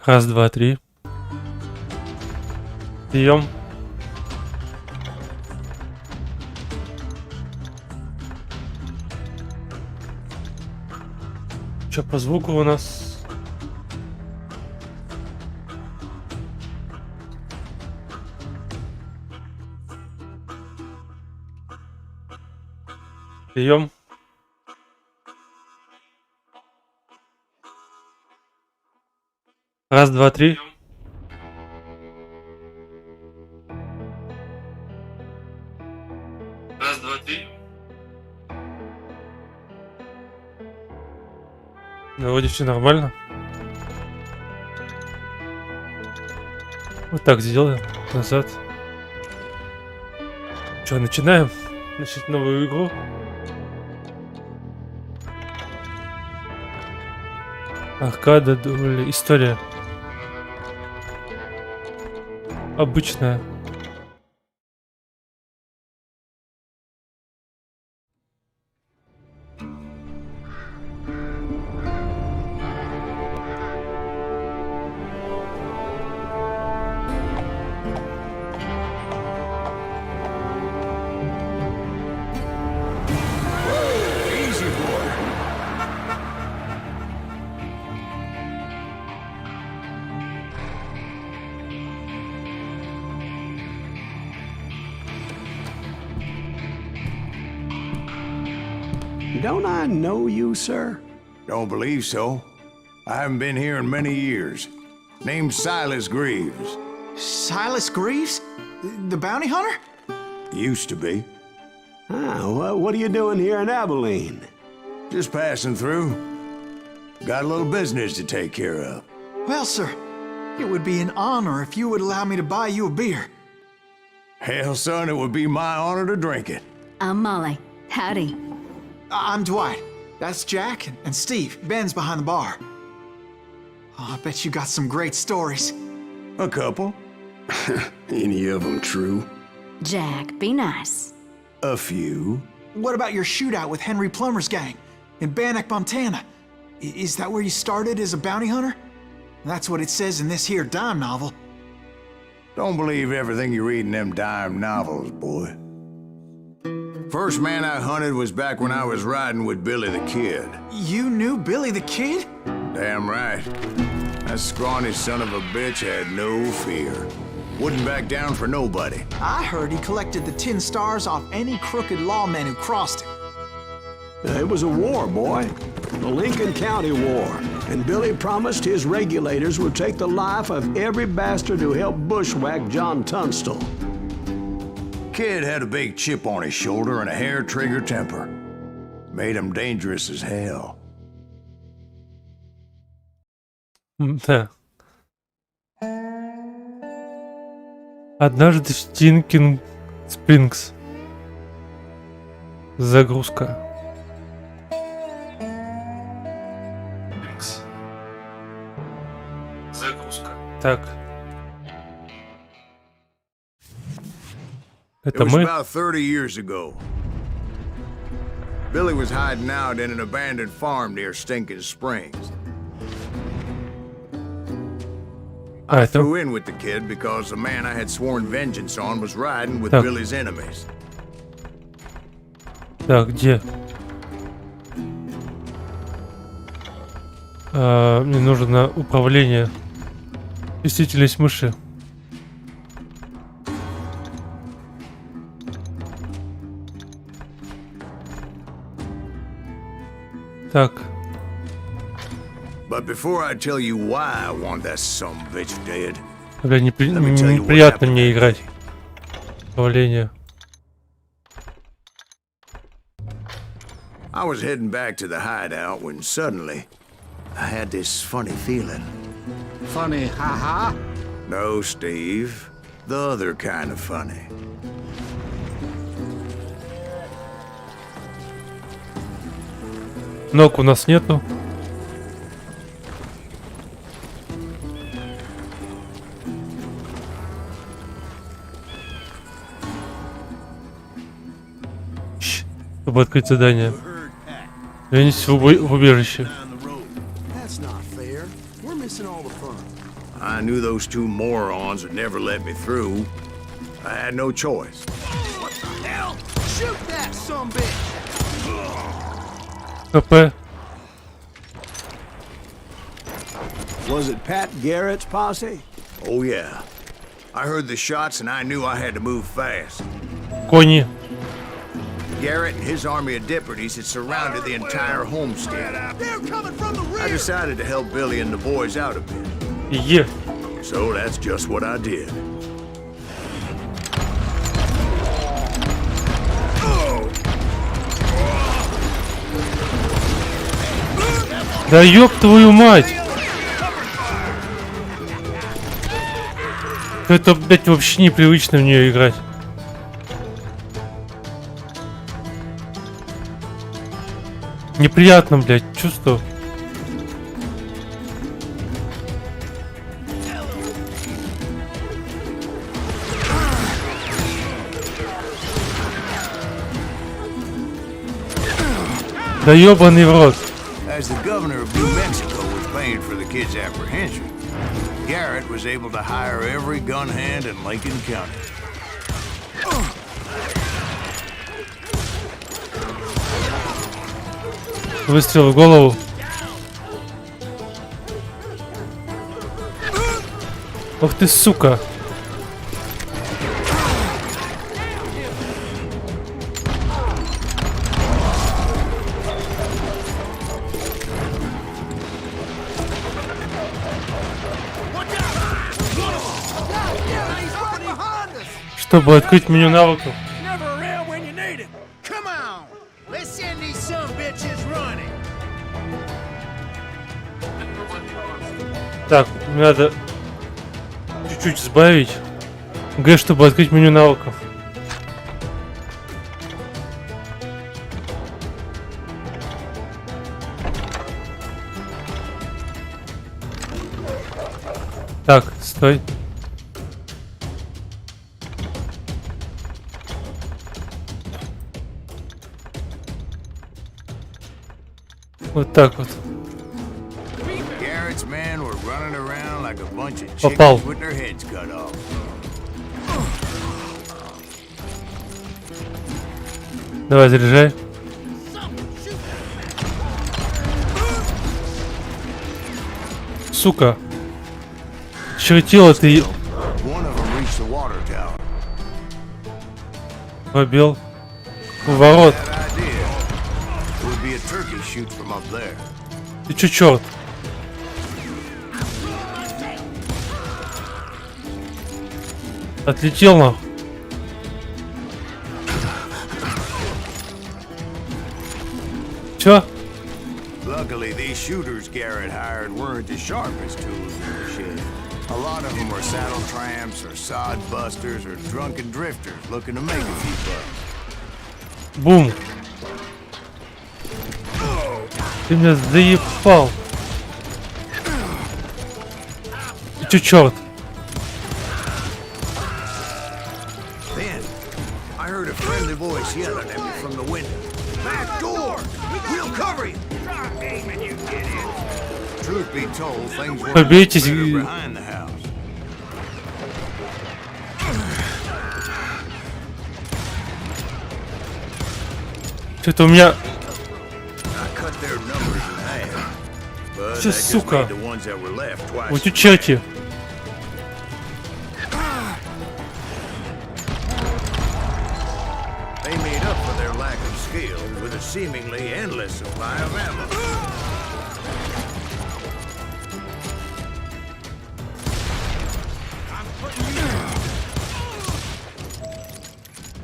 Раз, два, три. Прием. Что по звуку у нас? Прием. Раз, два, три. Раз, два, три. Ну, вроде все нормально. Вот так сделаем. Назад. Что, начинаем? Начать новую игру. Аркада, дубль, история. Обычная. Don't I know you, sir? Don't believe so. I haven't been here in many years. Name's Silas Greaves. Silas Greaves? The bounty hunter? Used to be. Ah, what are you doing here in Abilene? Just passing through. Got a little business to take care of. Well, sir, it would be an honor if you would allow me to buy you a beer. Hell, son, it would be my honor to drink it. I'm Molly. Howdy. I'm Dwight. That's Jack and Steve. Ben's behind the bar. Oh, I bet you got some great stories. A couple. Any of them true? Jack, be nice. A few. What about your shootout with Henry Plummer's gang in Bannock, Montana? Is that where you started as a bounty hunter? That's what it says in this here dime novel. Don't believe everything you read in them dime novels, boy. First man I hunted was back when I was riding with Billy the Kid. You knew Billy the Kid? Damn right. That scrawny son of a bitch had no fear. Wouldn't back down for nobody. I heard he collected the 10 stars off any crooked lawmen who crossed him. It was a war, boy. The Lincoln County War. And Billy promised his regulators would take the life of every bastard who helped bushwhack John Tunstall. Kid had a big chip on his shoulder and a hair-trigger temper. Made him dangerous as hell. Да. Однажды в Стинкинг Спрингс. Загрузка. Загрузка. Так. It Это was мы. about 30 years ago. Billy was hiding out in an abandoned farm near Stinking Springs. I threw in with the kid because the man I had sworn vengeance on was riding with Billy's enemies. Так, где? Мне нужно управление. Чувствительность мыши. Так. But before I tell you why I want that son of a bitch dead, Бля, неприятно мне играть. Управление. I was heading back to the hideout when suddenly I had this funny feeling. Funny, haha? No, Steve. The other kind of funny. Ног у нас нету. Чтобы открыть задание. Вернись в убежище. I knew those two morons would never let me through, I had no choice. What the hell? Shoot that sumbitch! КП. Was it Pat Garrett's posse? Oh yeah. I heard the shots and I knew I had to move fast. Кони. Garrett and his army of deputies had surrounded the entire homestead. They're coming from the I rear! decided to help Billy and the boys out a bit. Е. So that's just what I did. Да ёб твою мать! Это, блядь, вообще непривычно в нее играть. Неприятно, блядь, чувство. Да ёбаный в рот. As the governor of New Mexico was paying for the kid's apprehension, Garrett was able to hire every gun hand in Lincoln County. Выстрел в голову. Ох ты, сука. Чтобы открыть меню навыков. Never around when you need him. Come on! Let's send these sumbitches running! Так, надо чуть-чуть сбавить. Г, чтобы открыть меню навыков. Так, стой. Вот так вот. Garrett's men were running around like a bunch of Попал. chickens with their heads cut off. Давай, заряжай. Сука. Чертила ты. One of them reached the water tower. Побел. У ворот. That idea would be a turkey shoot from up there. Ты чё, черт? Отлетел нахуй. Чё? Luckily, these shooters Garrett hired weren't as sharp as tools in the shed. A lot of them were saddle tramps or sod busters or drunken drifters looking to make a few bucks. Бум. Ты меня заебал. Ты чё, черт? Then, I heard a friendly voice yelling at me from the window. Back door! We'll cover you! Truth be told, things weren't Побейтесь. better behind the house. Что-то у меня... I cut their numbers in half, but Чё, that just сука? made the ones that were left twice. Вот черти. They made up for their lack of skill with a seemingly endless supply of ammo.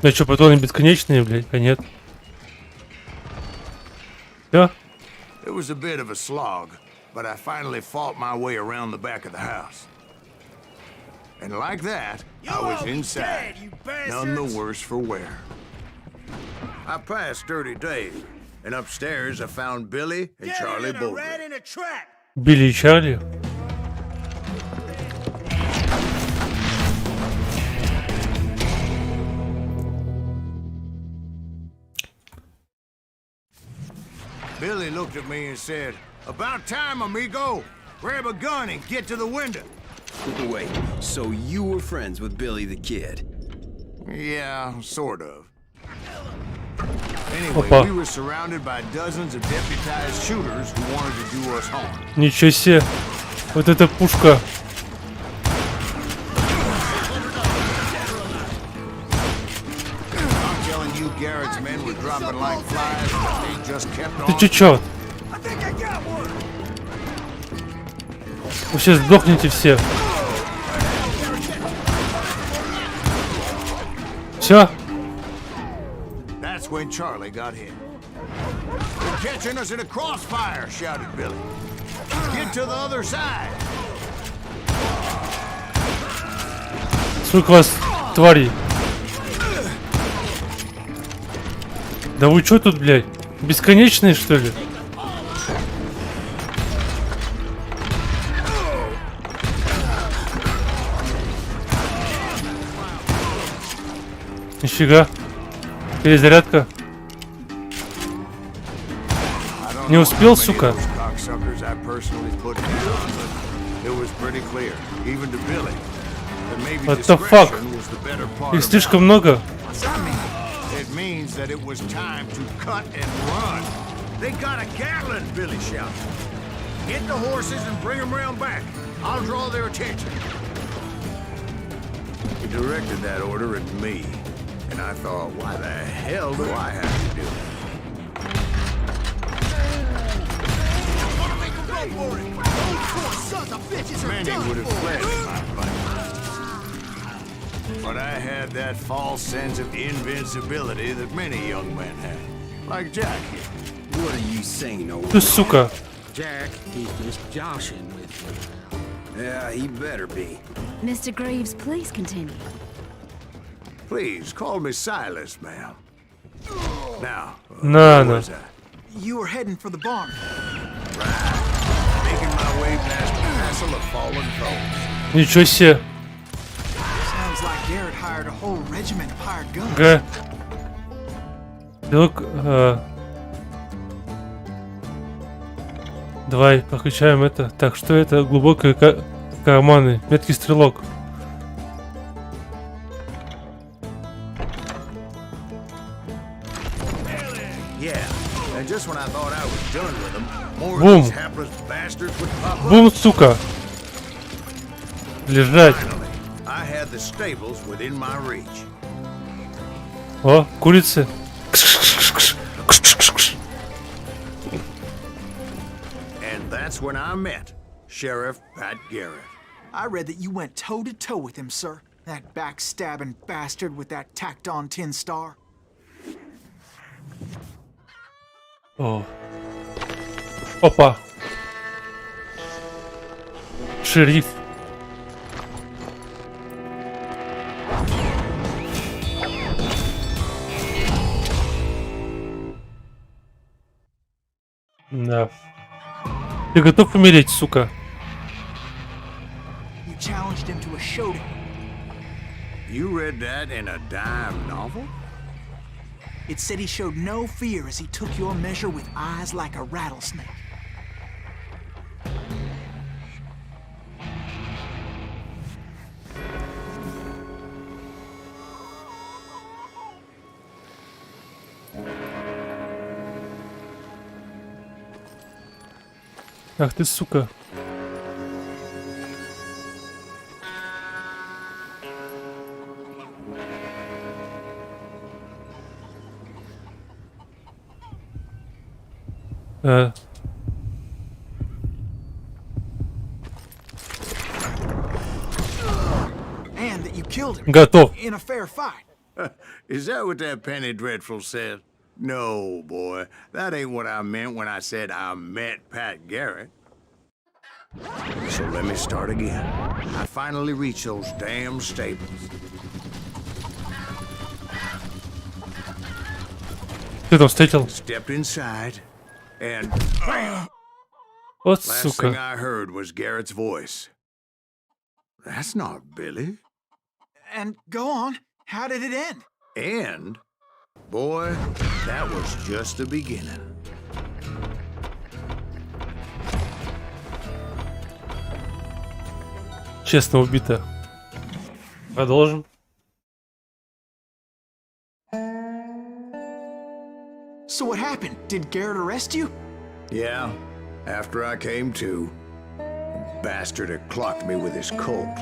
Да что, патроны бесконечные, блядь? А нет. Всё? It was a bit of a slog, but I finally fought my way around the back of the house. And like that, I was inside, none the worse for wear. I passed Dirty Dave, and upstairs I found Billy and Charlie Bolger. in a trap! Билли и Чарли. Billy looked at me and said, "About time, amigo. Grab a gun and get to the window." Wait, so you were friends with Billy the Kid? Yeah, sort of. Anyway, Опа. we were surrounded by dozens of deputized shooters who wanted to do us harm. Ничего себе. Вот эта пушка. I'm telling you, Garrett's men were dropping like flies, but they just kept Ты on. чё? Вы сейчас сдохнете все. Все? That's when Charlie got hit. They're catching us in a crossfire, shouted Billy. Get to the other side. Сколько вас, тварей? Да вы чё тут, блядь? Бесконечные, что ли? Нифига. Перезарядка. Не успел, сука. What the fuck? Их слишком много. It means that it was time to cut and run. They got a Gatlin, Billy shouted. Get the horses and bring them round back. I'll draw their attention. He directed that order at me, and I thought, why the hell do I have to do it? Many would have fled in my fight. But I had that false sense of invincibility that many young men have. Like Jack here. What are you saying, old Ты, сука. Jack, he's just joshing with you. Yeah, he better be. Mr. Greaves, please continue. Please, call me Silas, ma'am. Now, На, where на. was I? You were heading for the barn. Making my way past the castle of fallen foes. Ничего себе. Sounds like Garrett hired a whole regiment of hired guns. Г. Белок. Давай покачаем это. Так, что это? Глубокие карманы. Меткий стрелок. Yeah, and just when I thought I was done with them, more Boom. of these hapless bastards would pop up. Бум, сука. Лежать. Finally, I had the stables within my reach. О, курицы. And that's when I met Sheriff Pat Garrett. I read that you went toe-to-toe with him, sir. That backstabbing bastard with that tacked-on tin star. О. Опа. Шериф. Да. Ты готов умереть, сука? You challenged him to a showdown. You read that in a dime novel? It said he showed no fear as he took your measure with eyes like a rattlesnake. Ах ты, сука. And that you killed him. Готов. In a fair fight. Is that what that Penny Dreadful said? No, boy. That ain't what I meant when I said I met Pat Garrett. So let me start again. I finally reached those damn stables. Ты там встретил? Stepped inside, and Вот, last thing сука. I heard was Garrett's voice. That's not Billy. And go on. How did it end? And, boy, that was just the beginning. Честно убита. Продолжим. So what happened? Did Garrett arrest you? Yeah, after I came to, the bastard had clocked me with his Colt.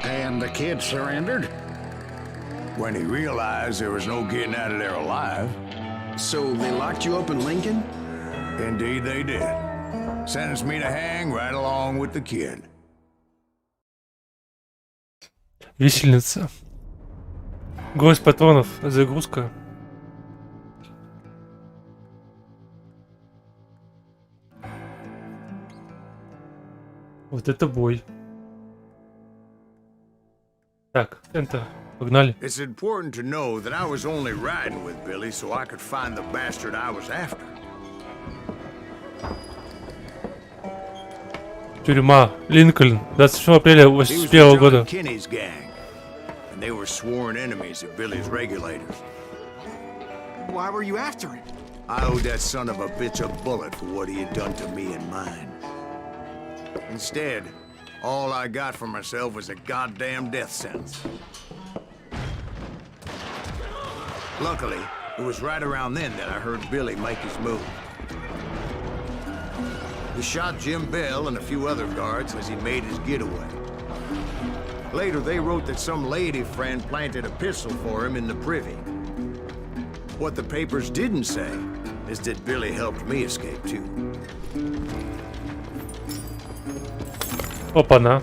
And the kid surrendered? When he realized there was no getting out of there alive. So they locked you up in Lincoln? Indeed they did. Sentenced me to hang right along with the kid. Висельница. Гость патронов. Загрузка. Вот это бой. Так, Enter. Погнали. It's important to know that I was only riding with Billy so I could find the bastard I was after. Тюрьма. Линкольн. 27 апреля He was with 81 John года. Kinney's gang, and they were sworn enemies of Billy's regulators. Why were you after him? I owed that son of a bitch a bullet for what he had done to me and mine. Instead, all I got for myself was a goddamn death sentence. Luckily, it was right around then that I heard Billy make his move. He shot Jim Bell and a few other guards as he made his getaway. Later, they wrote that some lady friend planted a pistol for him in the privy. What the papers didn't say is that Billy helped me escape too. Опа-на.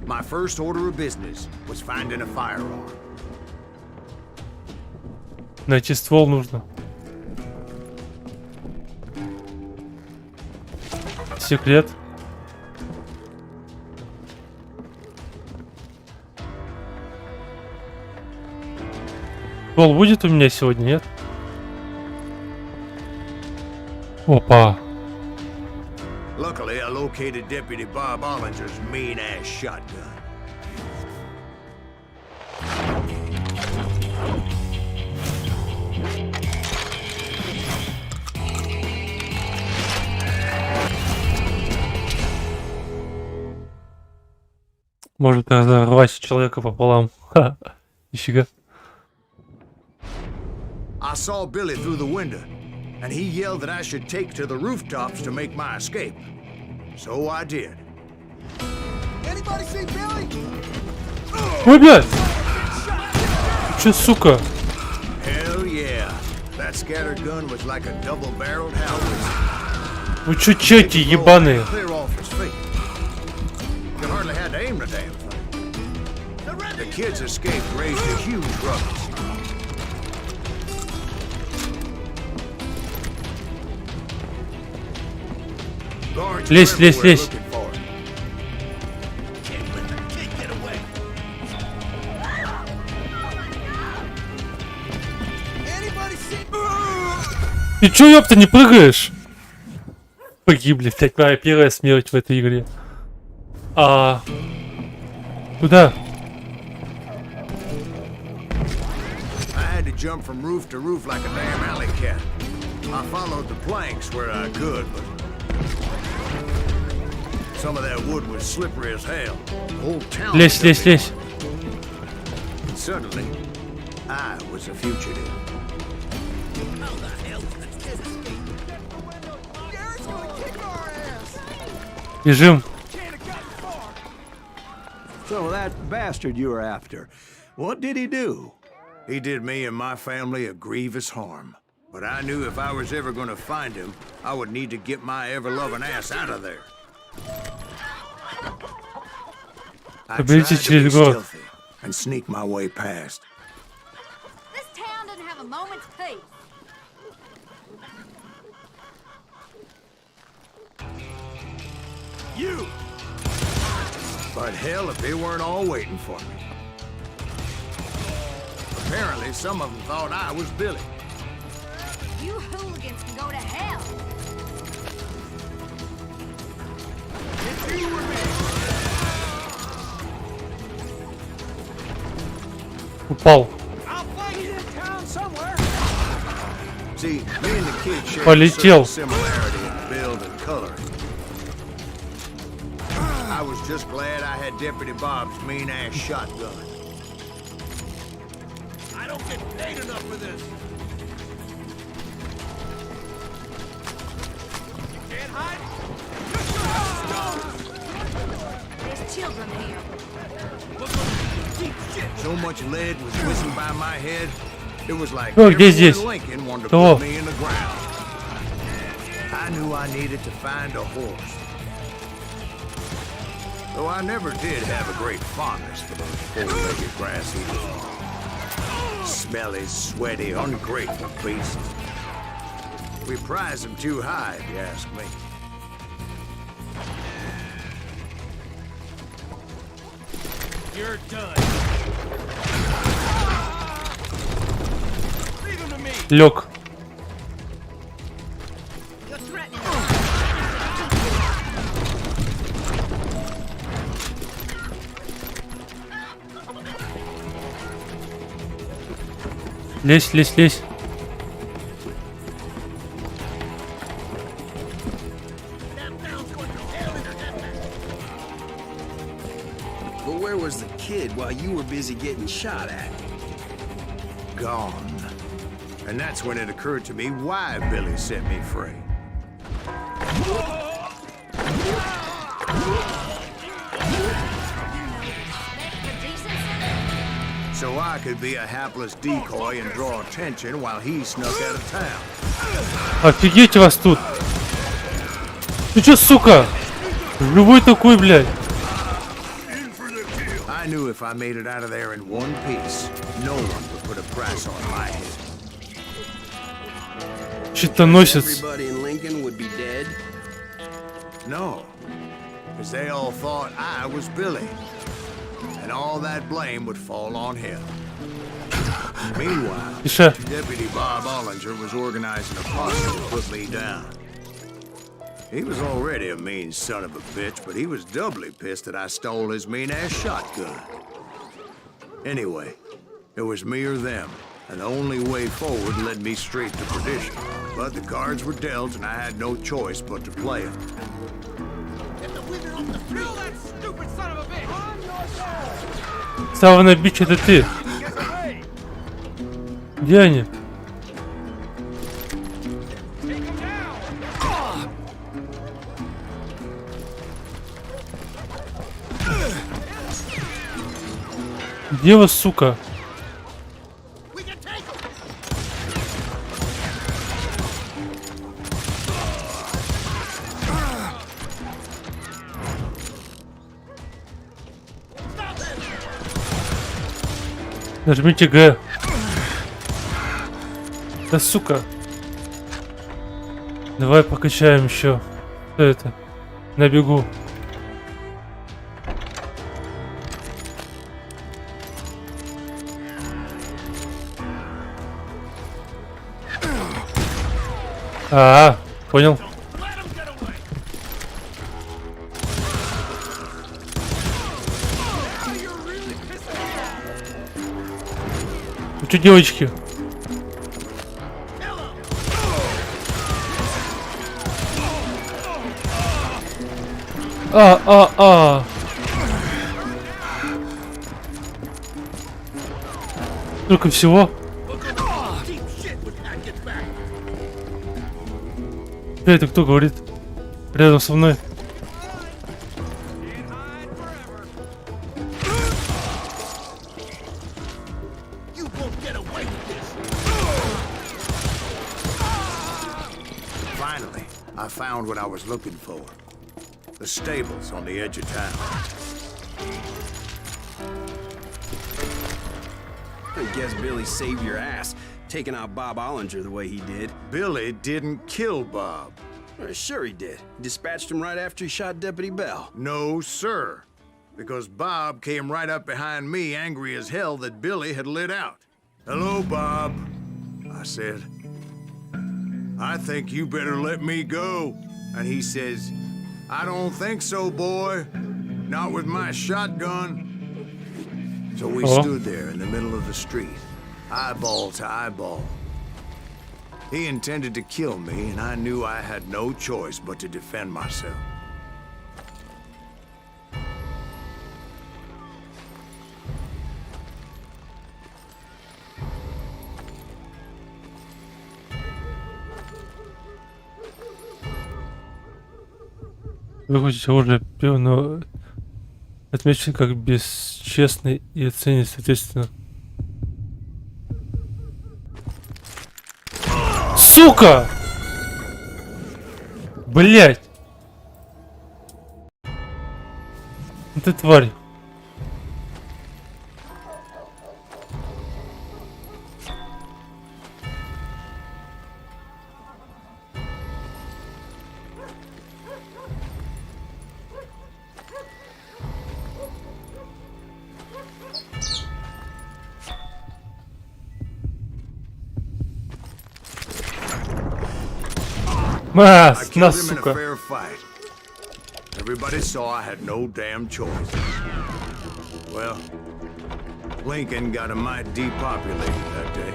My first order of business was finding a firearm. Найти ствол нужно. Секрет. Ствол будет у меня сегодня, нет? Опа. Luckily, I located Deputy Bob Ollinger's mean-ass shotgun. Может разорвать человека пополам. Ха, нифига. I saw Billy through the window, and he yelled that I should take to the rooftops to make my escape. So I did. Anybody see Billy? Ой, блядь! Че, сука? Hell yeah. That scatter gun was like a double-barreled howitzer. Вы чё, чеки ебаные? Clear off his feet. You hardly had to aim the damn thing. The kid's escape raised a huge ruckus. Guards Лезь, were лезь, everywhere лезь. looking for him. Can't let the kid get away. Anybody see? Ты чё, ёпта, не прыгаешь? Погибли, блядь, моя первая смерть в этой игре. Куда? I had to jump from roof to roof like a damn alley cat. I followed the planks where I could, but some of that wood was slippery as hell. The whole town. Лезь, лезь, лезь. And suddenly, I was a fugitive. Garrett's gonna kick our ass! Бежим. Can't have gotten far! So that bastard you were after, what did he do? He did me and my family a grievous harm. But I knew if I was ever going to find him, I would need to get my ever-loving ass out of there. I tried Победите to be через город. stealthy and sneak my way past. This town doesn't have a moment's peace. You! But hell, if they weren't all waiting for me. Apparently, some of them thought I was Billy. You hooligans can go to hell. Упал. I'll find you in town somewhere! See, me and the kid share a Полетел. certain similarity in build and color. I was just glad I had Deputy Bob's mean-ass shotgun. I don't get paid enough for this. Can't hide. There's children here. So much lead was whizzing by my head, it was like Oh, где everyone здесь? in Lincoln wanted to Кого? put me in the ground. I knew I needed to find a horse. Though I never did have a great fondness for those four-legged grass eaters. Smelly, sweaty, ungrateful beasts. We prize them too high, if you ask me. You're done. Leave him to me. Лег. You're threatening. Лезь, лезь, лезь. But where was the kid while you were busy getting shot at? Gone. And that's when it occurred to me why Billy set me free. So I could be a hapless decoy and draw attention while he snuck out of town. Офигеть вас тут. Ты чё, сука? Живой такой, блядь. I knew if I made it out of there in one piece, no one would put a price on my head. Щитоносец. Everybody in Lincoln would be dead. No, because they all thought I was Billy. And all that blame would fall on him. Meanwhile, Тише. Deputy Bob Ollinger was organizing a posse to put me down. He was already a mean son of a bitch, but he was doubly pissed that I stole his mean-ass shotgun. Anyway, it was me or them, and the only way forward led me straight to perdition. But the cards were dealt, and I had no choice but to play them. Get the wizard off the street. Kill that stupid son of a bitch. Савана бич, это ты. Get away. Где они? Take him down. Где вы, сука? We can take him. Нажмите Г. Да сука. Давай покачаем еще. Что это? На бегу. Понял. Let him get away. You're really pissing me off. Ну что, девочки? Kill him. Только всего. Deep shit when that gets back. Это кто говорит? Рядом со мной. Can't hide forever. You won't get away with this. Finally, I found what I was looking for. The stables on the edge of town. I guess Billy saved your ass, taking out Bob Ollinger the way he did. Billy didn't kill Bob. Sure he did. Dispatched him right after he shot Deputy Bell. No, sir. Because Bob came right up behind me, angry as hell that Billy had lit out. Hello, Bob, I said. I think you better let me go. And he says, I don't think so, boy. Not with my shotgun. So we stood there in the middle of the street, eyeball to eyeball. He intended to kill me, and I knew I had no choice but to defend myself. Выхватить оружие первого, но отмечен как бесчестный и оценен соответственно. Сука! Блять! Ты тварь. I На, killed him in a сука. fair fight. Everybody saw I had no damn choice. Well, Lincoln got a mite depopulated that day.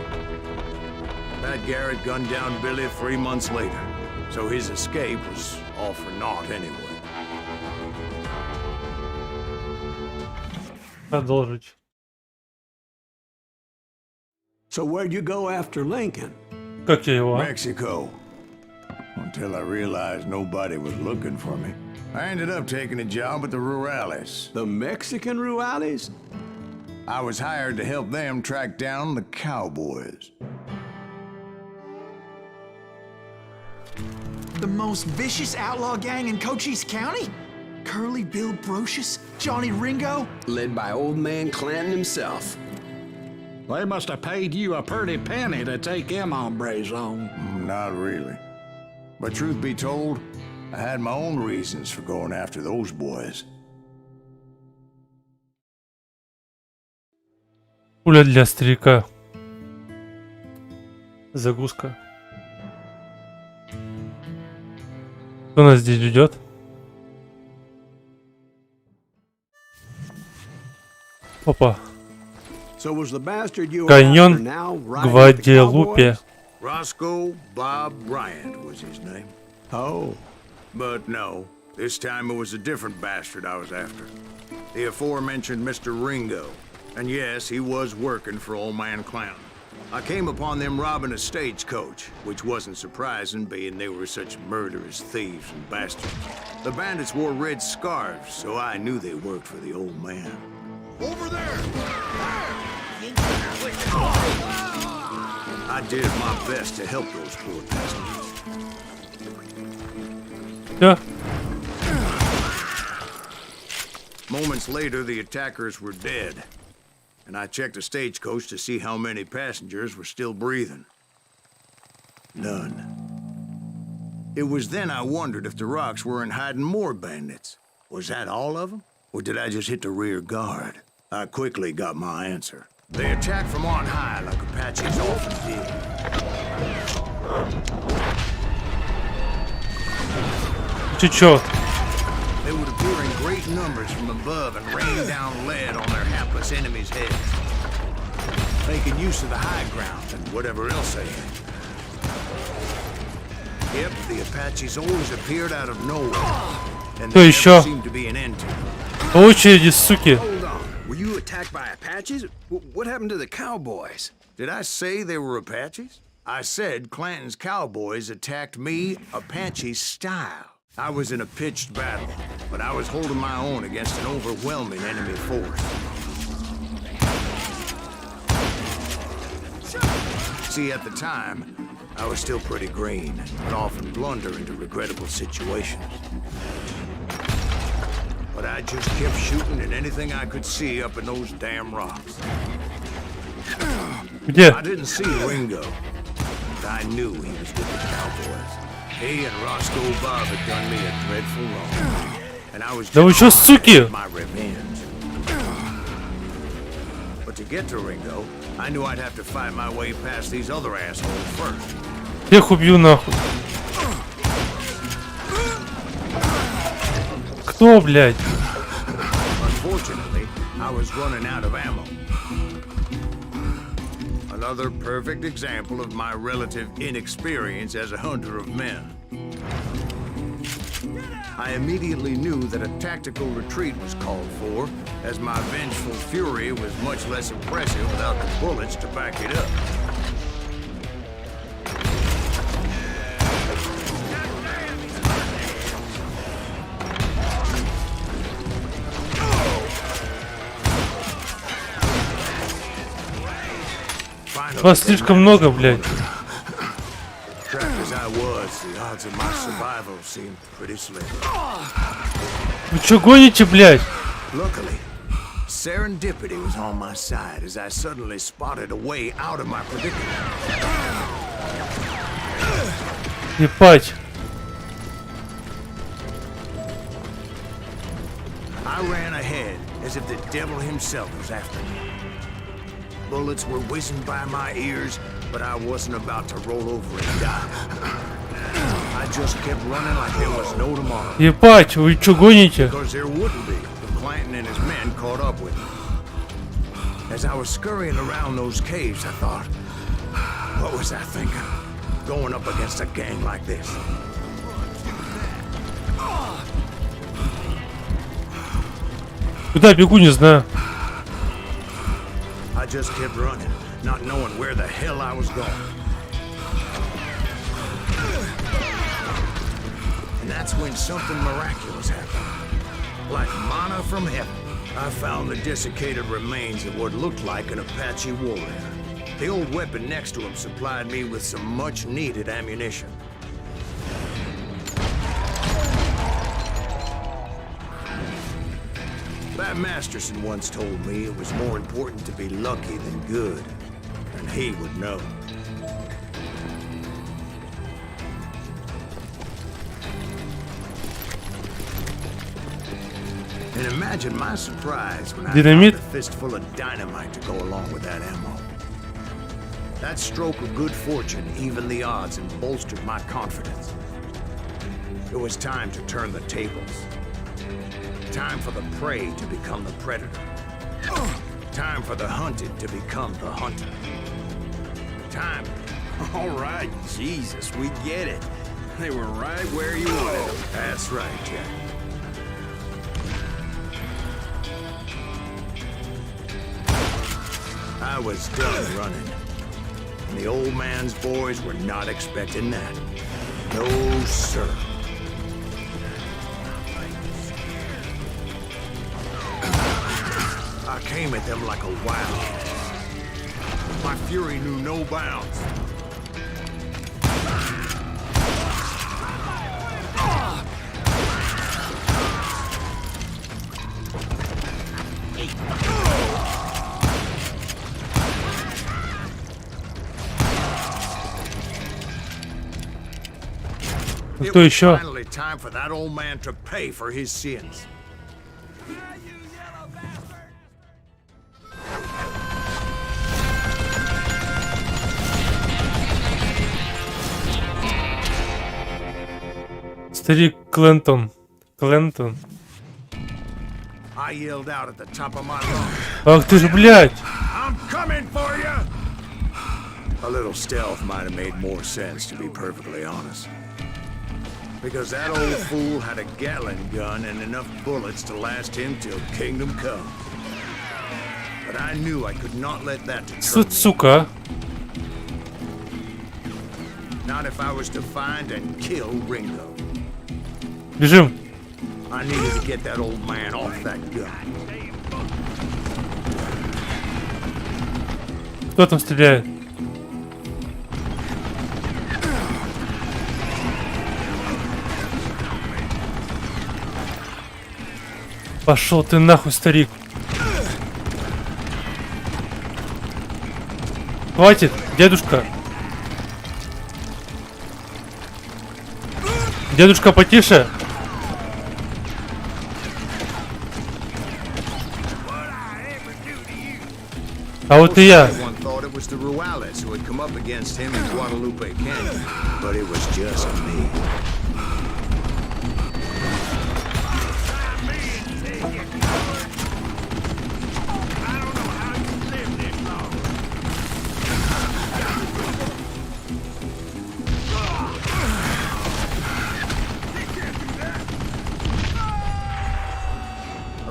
Pat Garrett gunned down Billy 3 months later, so his escape was all for naught anyway. Продолжить. So where'd you go after Lincoln? Как я его? Mexico. Until I realized nobody was looking for me. I ended up taking a job at the Rurales. The Mexican Ruales? I was hired to help them track down the cowboys. The most vicious outlaw gang in Cochise County? Curly Bill Brocious? Johnny Ringo? Led by old man Clanton himself. They must have paid you a pretty penny to take them hombres on. Not really. But truth be told, I had my own reasons for going after those boys. Пуля для старика. Загрузка. Кто нас здесь ждет? Опа. So was the bastard you were Каньон after now riding with the Гваделупе. cowboys? Roscoe Bob Bryant was his name. Oh, But no, this time it was a different bastard I was after. The aforementioned Mr. Ringo. And yes, he was working for old man Clown. I came upon them robbing a stagecoach, which wasn't surprising, being they were such murderous thieves and bastards. The bandits wore red scarves, so I knew they worked for the old man. Over there! I did my best to help those poor bastards. Всё. Moments later, the attackers were dead, and I checked the stagecoach to see how many passengers were still breathing. None. It was then I wondered if the rocks weren't hiding more bandits. Was that all of them? Or did I just hit the rear guard? I quickly got my answer. They attacked from on high like Apaches often did. Чё? They would appear in great numbers from above and rain down lead on their hapless enemies' heads, making use of the high ground and whatever else they had. Yep, the Apaches always appeared out of nowhere, and there never seemed to be an end to them. По очереди, суки. Hold on. Were you attacked by Apaches? What happened to the cowboys? Did I say they were Apaches? I said Clanton's cowboys attacked me Apache style. I was in a pitched battle, but I was holding my own against an overwhelming enemy force. See, at the time, I was still pretty green and would often blunder into regrettable situations. But I just kept shooting at anything I could see up in those damn rocks. Где? I didn't see Ringo, but I knew he was with the cowboys. He and Roscoe Bob had done me a dreadful wrong, and I was Да вы чё, суки? my revenge. But to get to Ringo, I knew I'd have to fight my way past these other assholes first. Всех убью нахуй. Кто, блядь? Unfortunately, I was running out of ammo. another perfect example of my relative inexperience as a hunter of men. I immediately knew that a tactical retreat was called for, as my vengeful fury was much less impressive without the bullets to back it up. Вас слишком много, блядь. Trapped as I was, the odds of my survival seemed pretty slim. Вы чё гоните, блядь? Luckily, serendipity was on my side as I suddenly spotted a way out of my predicament. Ебать. I ran ahead as if the devil himself was after me. Bullets were whizzing by my ears, but I wasn't about to roll over and die. I just kept running like there was no tomorrow. Ебать, вы чё гоните? Because there wouldn't be if Clanton and his men caught up with me. As I was scurrying around those caves, I thought, what was I thinking? Going up against a gang like this. Куда бегу, не знаю. I just kept running, not knowing where the hell I was going. And that's when something miraculous happened. Like manna from heaven, I found the desiccated remains of what looked like an Apache warrior. The old weapon next to him supplied me with some much-needed ammunition. Bat Masterson once told me it was more important to be lucky than good, and he would know. And imagine my surprise when I found a fistful of dynamite to go along with that ammo. That stroke of good fortune evened the odds and bolstered my confidence. It was time to turn the tables. Time for the prey to become the predator. Time for the hunted to become the hunter. Time. All right, Jesus, we get it. They were right where you wanted them. That's right, Jack. I was done running. And the old man's boys were not expecting that. No, sir. I came at them like a wildcat. My fury knew no bounds. Кто еще? Finally time for that old man to pay for his sins. Старик Клентон. Клентон. I yelled out at the top of my lungs. Ах ты ж, блядь! I'm coming for you! A little stealth might have made more sense, to be perfectly honest. Because that old fool had a Gatling gun and enough bullets to last him till kingdom come. But I knew I could not let that deter me. Сука. Not if I was to find and kill Ringo. Бежим. I needed to get that old man off that gun. Кто там стреляет? Пошел ты нахуй, старик. Хватит, дедушка. Дедушка, потише. А вот и я. Everyone thought it was the Ruales who had come up against him in Guadalupe Canyon, but it was just me.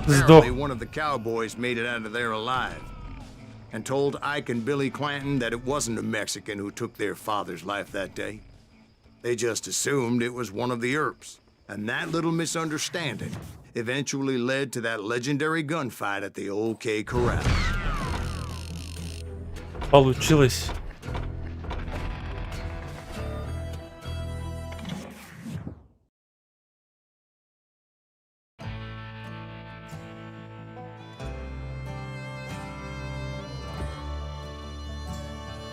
Apparently, one of the cowboys made it out of there alive and told Ike and Billy Clanton that it wasn't a Mexican who took their father's life that day. They just assumed it was one of the Earps. And that little misunderstanding eventually led to that legendary gunfight at the OK Corral. Получилось.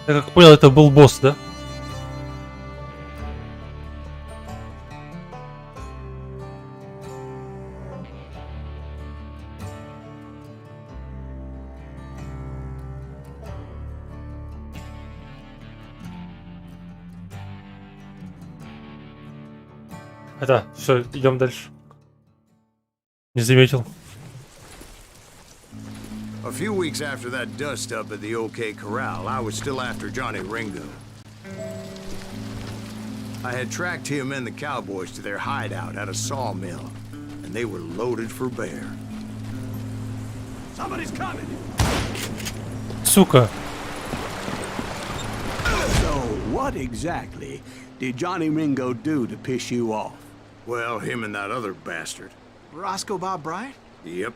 Я как понял, это был босс, да? Да, все, идем дальше. Не заметил. A few weeks after that dust up at the OK Corral, I was still after Johnny Ringo. I had tracked him and the cowboys to their hideout at a sawmill, and they were loaded for bear. Somebody's coming. Сука. So, what exactly did Johnny Ringo do to piss you off? Well, him and that other bastard. Roscoe Bob Bryant? Yep.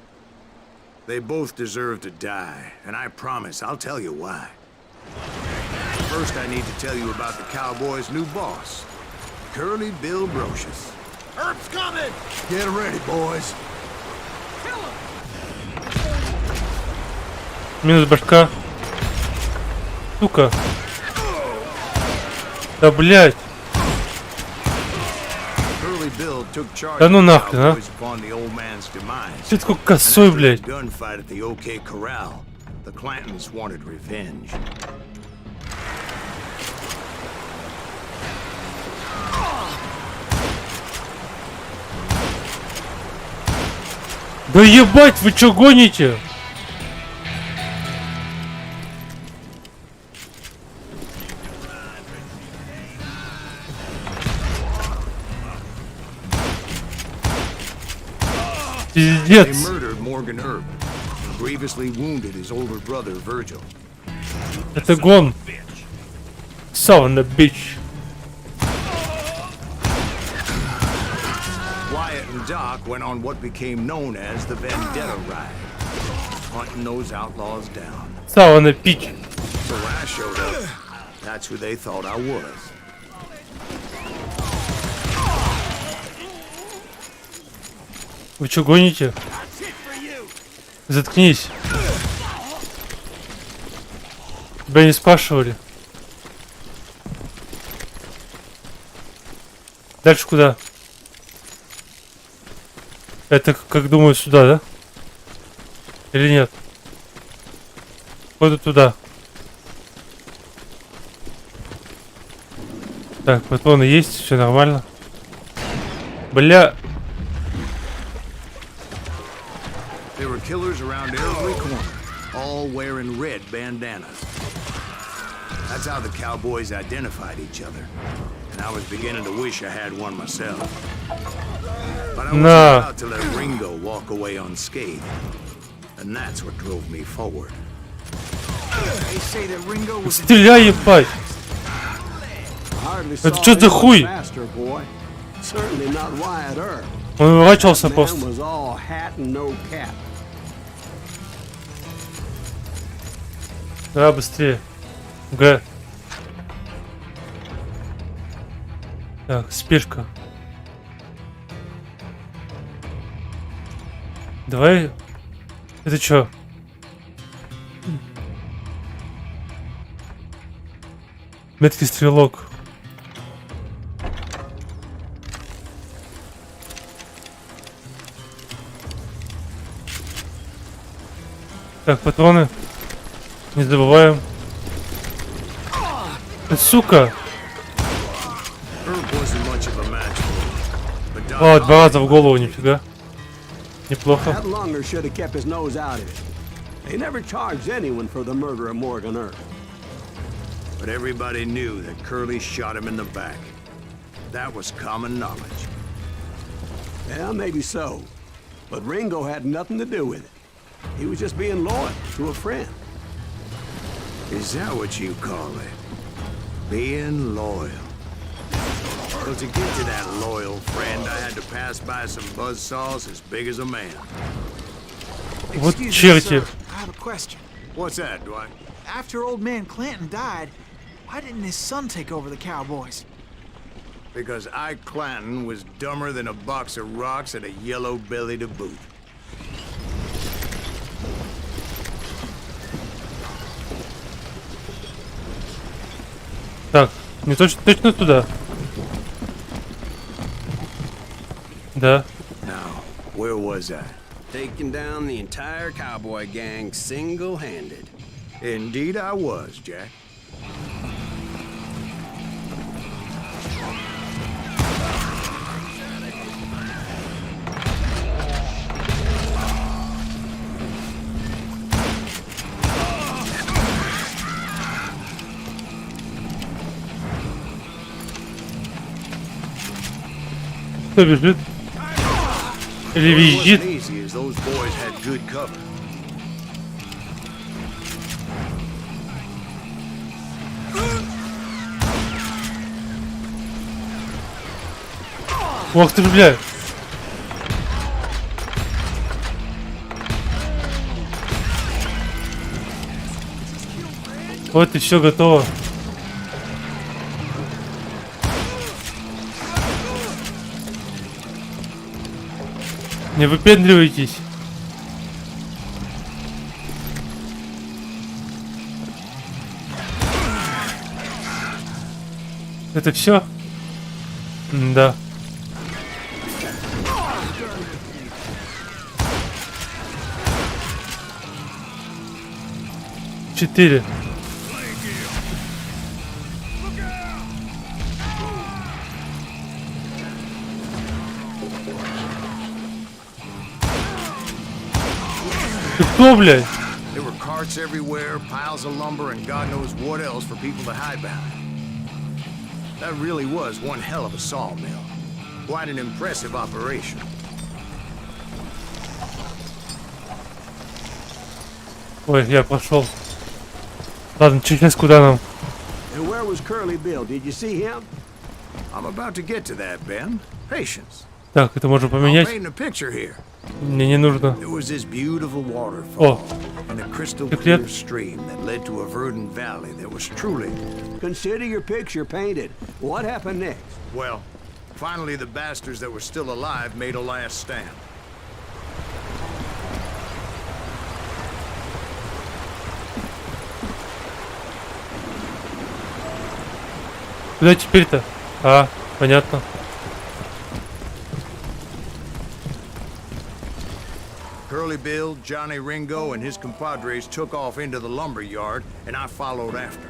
They both deserve to die, and I promise I'll tell you why. First, I need to tell you about the Cowboys' new boss, Curly Bill Brocious. Earp's coming! Get ready, boys. Минус башка. Сука. Да блять. Curly Bill took charge Да ну of the нахрен, а? Cowboys upon the old man's demise. Ты такой косой, And after блять. the gunfight at the OK Corral, the Clantons wanted revenge. Да ебать, вы чё гоните? They Пиздец. murdered Morgan Earp and grievously wounded his older brother Virgil. Это гон. Son of a bitch. Wyatt and Doc went on what became known as the Vendetta Ride, hunting those outlaws down. Son of a bitch. So when I showed up, that's who they thought I was. Вы чё гоните? Заткнись. Тебя не спрашивали. Дальше куда? Это, как думаю, сюда, да? Или нет? Пойду туда. Так, патроны есть, все нормально. Бля. There were killers around every corner, all wearing red bandanas. That's how the cowboys identified each other. And I was beginning to wish I had one myself. But I wasn't about to let Ringo walk away unscathed. And that's what drove me forward. They say that Ringo was Стреляй, ебать. Hardly Это saw что за anyone хуй? faster, boy. Certainly not Wyatt Earp. Он уворачивался Man просто. was all hat and no cap. Давай быстрее. Г. Так, спешка. Давай. Это чё? Меткий стрелок. Так, патроны. Не забываем. Сука! Earp wasn't much of a match for him, but Doc О, 2 раза в голову, нифига. Неплохо. That Lunger should have kept his nose out of it. They never charged anyone for the murder of Morgan Earp. But everybody knew that Curly shot him in the back. That was common knowledge. Yeah, maybe so. But Ringo had nothing to do with it. He was just being loyal to a friend. Is that what you call it? Being loyal. Well, to get to that loyal friend, I had to pass by some buzzsaws as big as a man. Вот Excuse me, черти. sir. I have a question. What's that, Dwight? After old man Clanton died, why didn't his son take over the Cowboys? Because Ike Clanton was dumber than a box of rocks and a yellow belly to boot. Так, не точно туда. Да. Now, where was I? Taking down the entire cowboy gang single-handed. Indeed I was, Jack. Кто бежит? Или It визжит? wasn't easy as those boys had good cover. Ох ты ж, бля. Вот и все готово. Не выпендривайтесь. Это все? Да. Четыре. Ты кто, блядь? There were carts everywhere, piles of lumber, and God knows what else for people to hide behind. That really was one hell of a sawmill. Quite an impressive operation. Ой, я пошел. Ладно, сейчас куда нам? And where was Curly Bill? Did you see him? I'm about to get to that, Ben. Patience. Так, это можно I'm поменять. painting a picture here. Мне не нужно. There was this beautiful waterfall and a crystal Секрет. clear stream that led to a verdant valley that was truly, Consider your picture painted. What happened next? well, finally the bastards that were still alive made a last stand. Куда теперь-то? А, понятно. Curly Bill, Johnny Ringo, and his compadres took off into the lumber yard, and I followed after.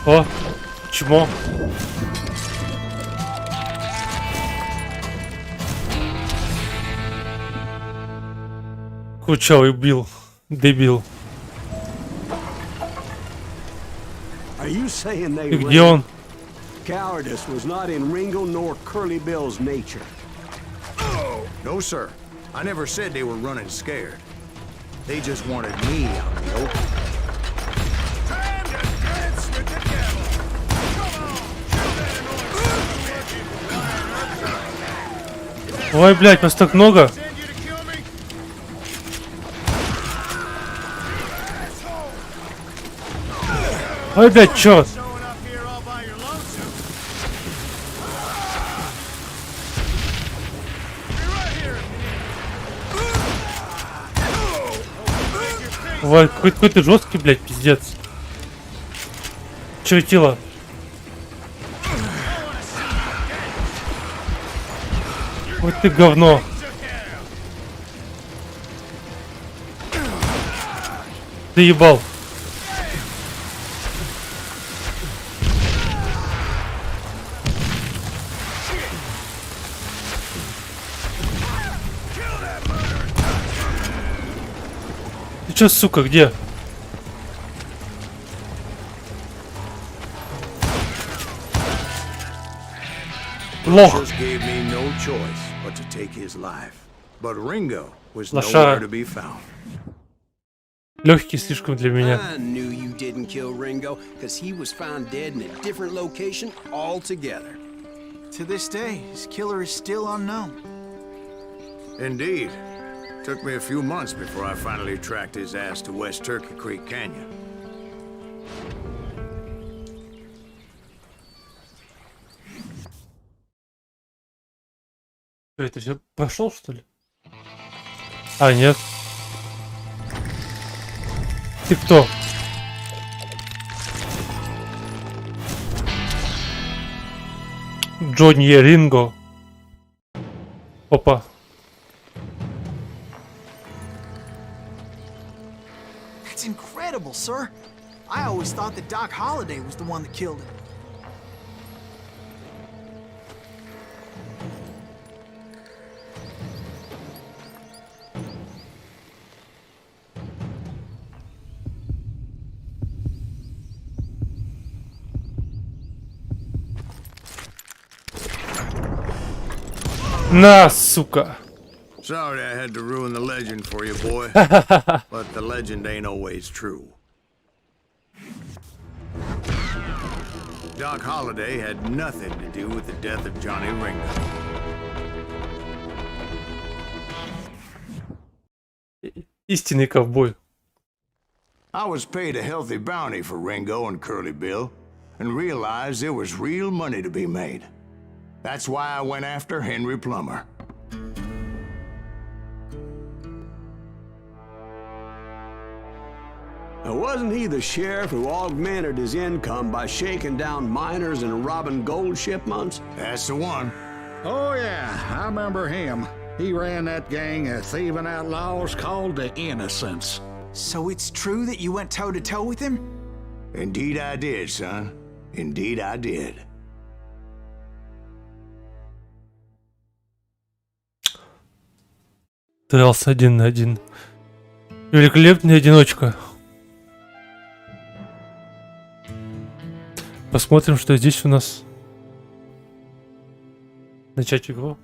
О, чмо. Кучавый бил. Дебил. Are you saying they И где он? Cowardice was not in Ringo nor Curly Bill's nature. No, sir. I never said they were running scared. They just wanted me out in the open. Time to dance with the devil. Come on, Ой, блядь, вас так много. send you to kill me. Ой, блядь, черт. Showing up here all by your lonesome. Be right here. Ой, какой-то жесткий, блядь, пиздец. Чертила. Вот ты говно. Ты ебал. Ты чё, сука, где? Лох. just gave me no choice but to take his life. But Ringo was Лошара. nowhere to be found. Легкий слишком для меня. I knew you didn't kill Ringo, because he was found dead in a different location altogether. To this day, his killer is still unknown. Indeed. Took me a few months before I finally tracked his ass to West Turkey Creek Canyon. Что это все прошел, что ли? А, нет. Ты кто? Джонни Ринго. Опа. That's incredible, sir. I always thought that Doc Holliday was the one that killed him. На, сука. Sorry I had to ruin the legend for you, boy. But the legend ain't always true. Doc Holliday had nothing to do with the death of Johnny Ringo. Истинный ковбой. I was paid a healthy bounty for Ringo and Curly Bill, and realized there was real money to be made. That's why I went after Henry Plummer. Now, wasn't he the sheriff who augmented his income by shaking down miners and robbing gold shipments? That's the one. Oh, yeah, I remember him. He ran that gang of thieving outlaws called the Innocents. So it's true that you went toe-to-toe with him? Indeed I did, son. Indeed I did. Дрался 1 на 1. Великолепный одиночка. Посмотрим, что здесь у нас. Начать игру.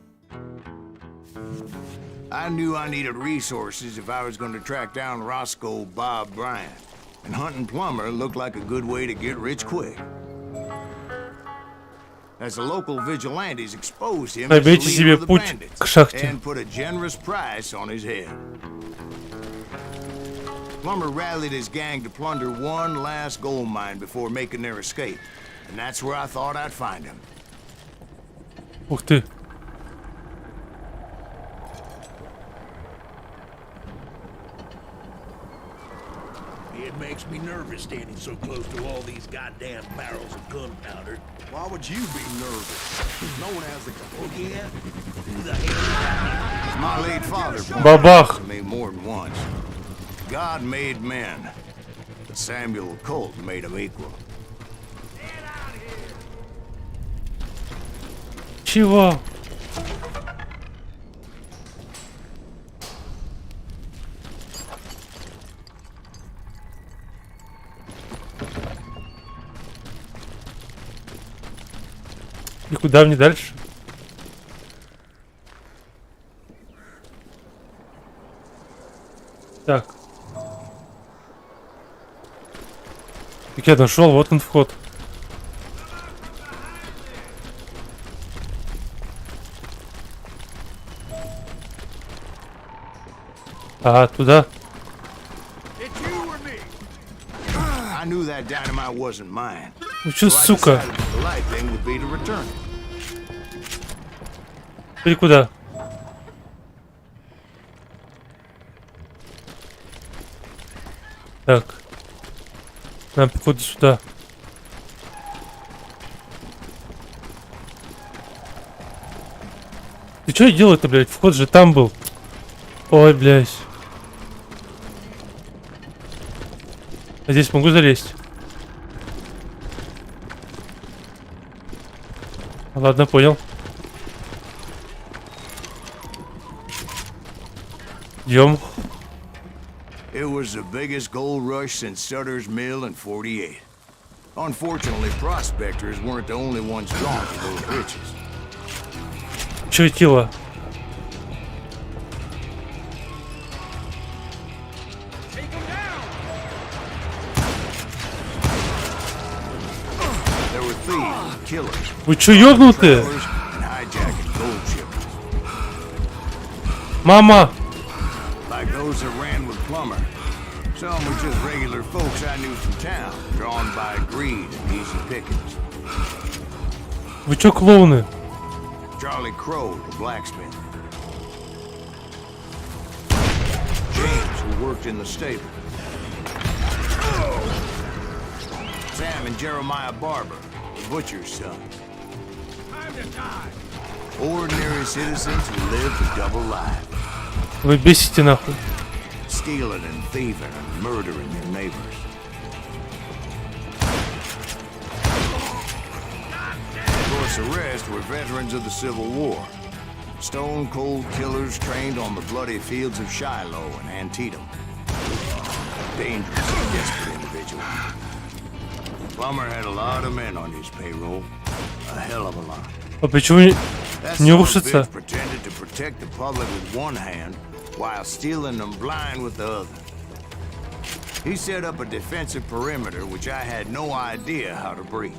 I knew I needed resources if I was going to track down Roscoe Bob Bryant. And hunting Plummer looked like a good way to get rich quick. As the local vigilantes exposed him as the Пробейте leader себе of the путь bandits к шахте. and put a generous price on his head. Plummer rallied his gang to plunder one last gold mine before making their escape. And that's where I thought I'd find him. Ух ты. It makes me nervous standing so close to all these goddamn barrels of gunpowder. Why would you be nervous? No one has the again. Who the hell? My late father Бабах. pointed to me more than once. God made men, but Samuel Colt made them equal. Чего? И куда мне дальше? Так. Так я нашел, вот он вход. А, туда. I knew that dynamite wasn't mine. Ну чё, So I сука? decided the right thing would be to return it. Ты куда? Так. Нам, походу, сюда. Ты что делал-то, блядь? Вход же там был. Ой, блядь. А здесь могу залезть? Ладно, понял. Идем. It was the biggest gold rush since Sutter's Mill in '48. Unfortunately, prospectors weren't the only ones drawn to those riches. чертила. There were thieves, killers, Вы чё, ёбнутые? and hijacking gold shippers, Мама! like those that ran with Plummer. Some were just regular folks I knew from town, drawn by greed and easy pickings. Вы чё, клоуны? Charlie Crow, the blacksmith. James, who worked in the stable. Sam and Jeremiah Barber, the butcher's son. Ordinary citizens who lived a double life, Вы бесите нахуй. stealing and thieving and murdering their neighbors. Of course, the rest were veterans of the Civil War. Stone-cold killers trained on the bloody fields of Shiloh and Antietam. Dangerous and desperate individuals. Plummer had a lot of men on his payroll. A hell of a lot. А почему не That не son of a рушится? bitch pretended to protect the public with one hand while stealing them blind with the other. He set up a defensive perimeter which I had no idea how to breach.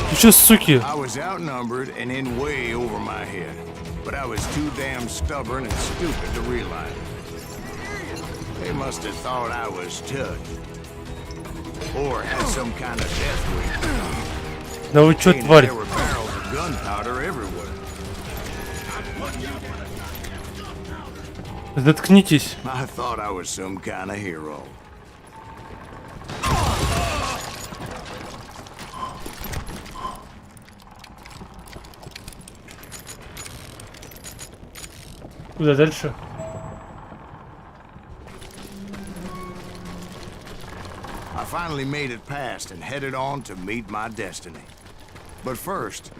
Ты чё, суки? I was outnumbered and in way over my head, but I was too damn stubborn and stupid to realize it. They must have thought I was touched. Or had some kind of death wish. Да вы чё, Seeing тварь? there were barrels of gunpowder everywhere. Заткнитесь. I thought I was some kind of hero. Куда дальше? I finally made it past and headed on to meet my destiny. But first,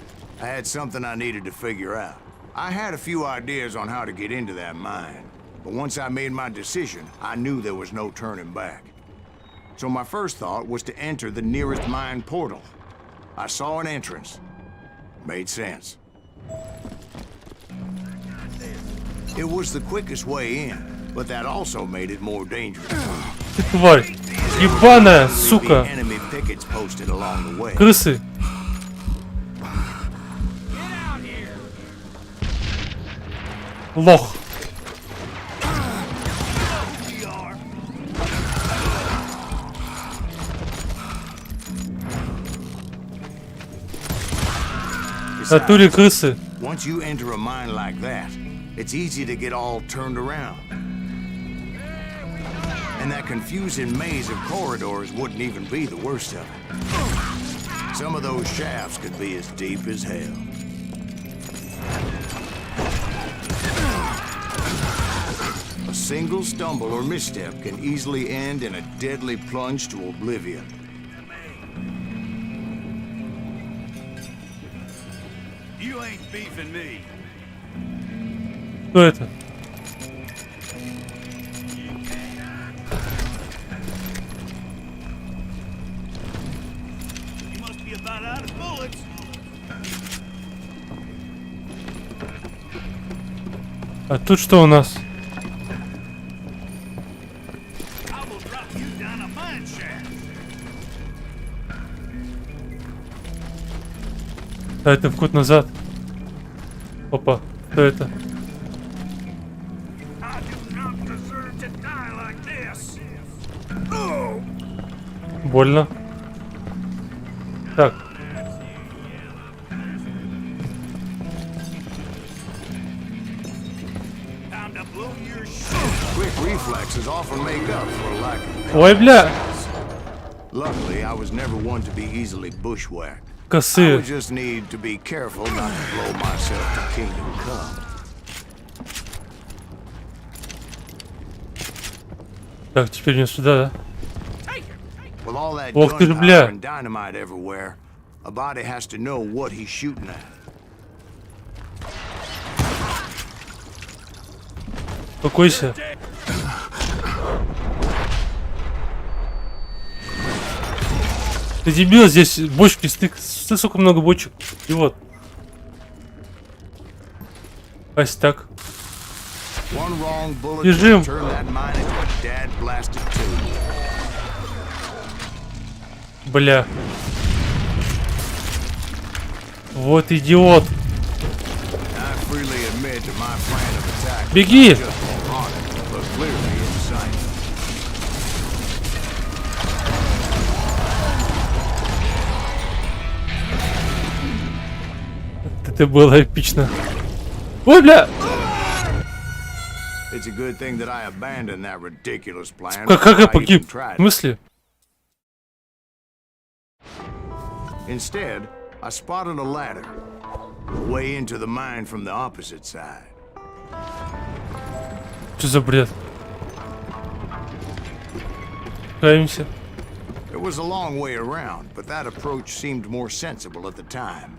I had something I needed to figure out. I had a few ideas on how to get into that mine, but once I made my decision, I knew there was no turning back. So my first thought was to enter the nearest mine portal. I saw an entrance. Made sense. It was the quickest way in, but that also made it more dangerous. Ты тварь. Ебаная, There'd be сука. enemy pickets posted along the way. Крысы. Лох. Натуре крысы. Once you enter a mine like that, it's easy to get all turned around. And that confusing maze of corridors wouldn't even be the worst of it. Some of those shafts could be as deep as hell. A single stumble or misstep can easily end in a deadly plunge to oblivion. You ain't beefing me. Кто это? You must be about out of bullets. А тут что у нас? I will drop you down a mine shaft. Да, это вход назад. Опа, что это? I do not deserve to die like this. Больно. Так, Time to blow your shit. Quick reflexes often make up for a lack of... ой, бля, Luckily, I was never one to be easily bushwhacked. I косые. would just need to be careful not to blow myself to kingdom come. Так, теперь мне сюда, да? With all that Ох ты ж, бля. gunpowder and dynamite everywhere, a body has to know what he's shooting at. Успокойся. Ты дебил, здесь бочки, стык, сука, много бочек. И вот. Ась так. Бежим. Бля. Вот идиот. Беги. Это было эпично. Ой, бля! Как я погиб? В смысле? Instead, I spotted a ladder, a way into the mine from the opposite side. Что за бред? Каемся. It was a long way around, but that approach seemed more sensible at the time.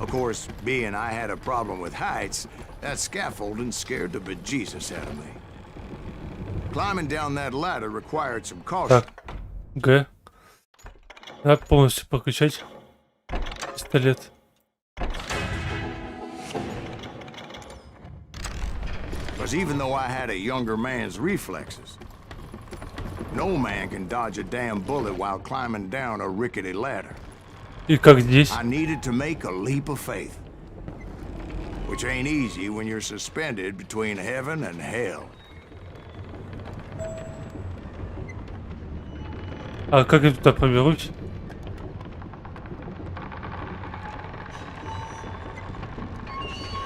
Of course, being I had a problem with heights, that scaffolding scared the bejesus out of me. Climbing down that ladder required some caution. Так, Г. Надо полностью покачать пистолет. Because even though I had a younger man's reflexes, no man can dodge a damn bullet while climbing down a rickety ladder. И как здесь? I needed to make a leap of faith, which ain't easy when you're suspended between heaven and hell. А как я туда проберусь?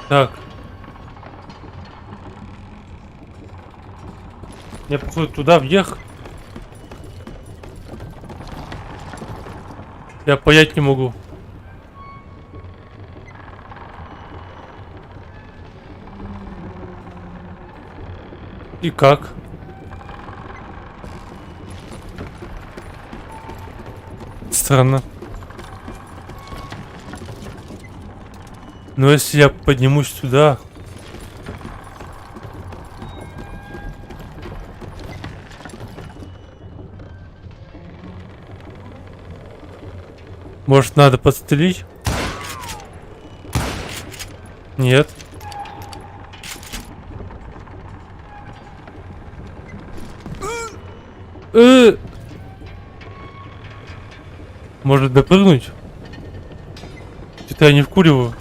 Так. Я походу туда вверх. Я понять не могу. И как? Странно. Но если я поднимусь сюда... Может, надо подстрелить? Нет. Может, допрыгнуть? Что-то я не вкуриваю.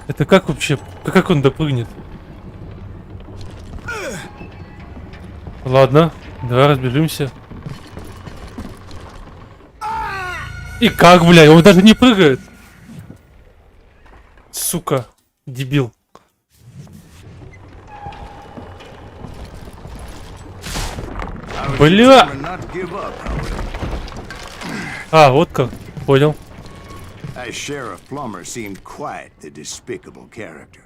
Это как вообще? Как он допрыгнет? Ладно, давай разбежимся. И как, бля, он даже не прыгает. Сука, дебил. Бля! А, вот как, понял. As Sheriff Plummer seemed quite the despicable character.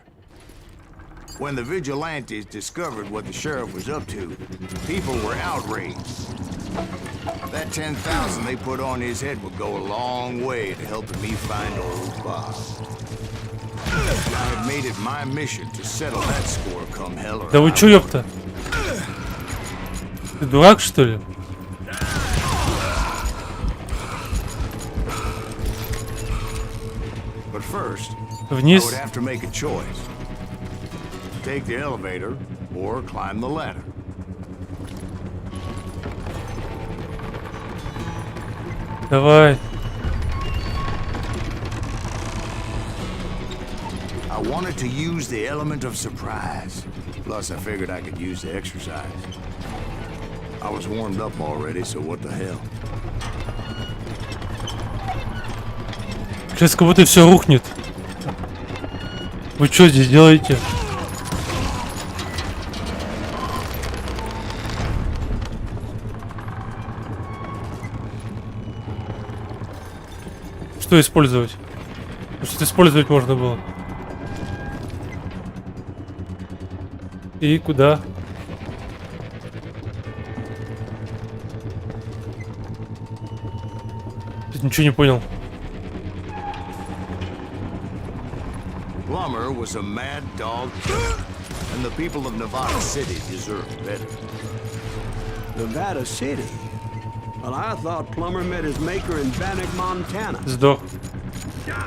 When the vigilantes discovered what the sheriff was up to, people were outraged. That 10,000 they put on his head would go a long way to helping me find old Bob. I had made it my mission to settle that score come hell or high water. Да вы чё, ёпта? Ты дурак, что ли? But first, Вниз. I would have to make a choice. Take the elevator or climb the ladder. Давай. I wanted to use the element of surprise. Plus, I figured I could use the exercise. I was warmed up already, so what the hell? Сейчас как будто все рухнет. Вы что здесь делаете? Что использовать? Что использовать можно было? И куда? Тут ничего не понял. Plummer was a mad dog killer. and the people of Nevada City deserve better. Nevada City? Well, I thought Plummer met his maker in Bannock, Montana. Сдох.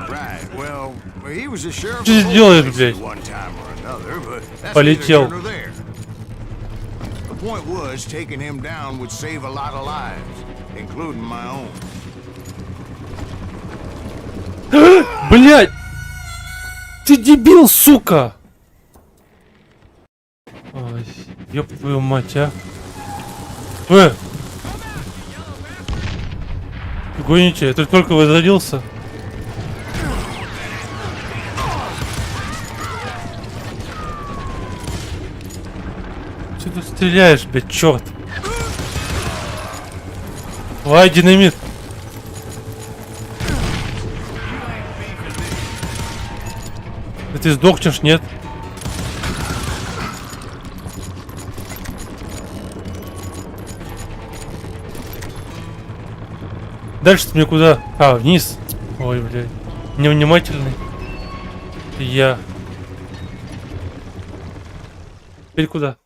Right, well, he was a sheriff Что здесь делает, at блядь? one time or another, but that's Полетел. neither here nor there. The point was, taking him down would save a lot of lives, including my own. Блядь! Ты дебил, сука! Ой, ёб твою мать, а. Вы гоните, это только возродился. Че ты стреляешь, блядь, черт? Давай, динамит. Да ты сдохнешь, нет? Дальше-то мне куда? А, вниз. Ой, блядь. Невнимательный. Я. Теперь куда?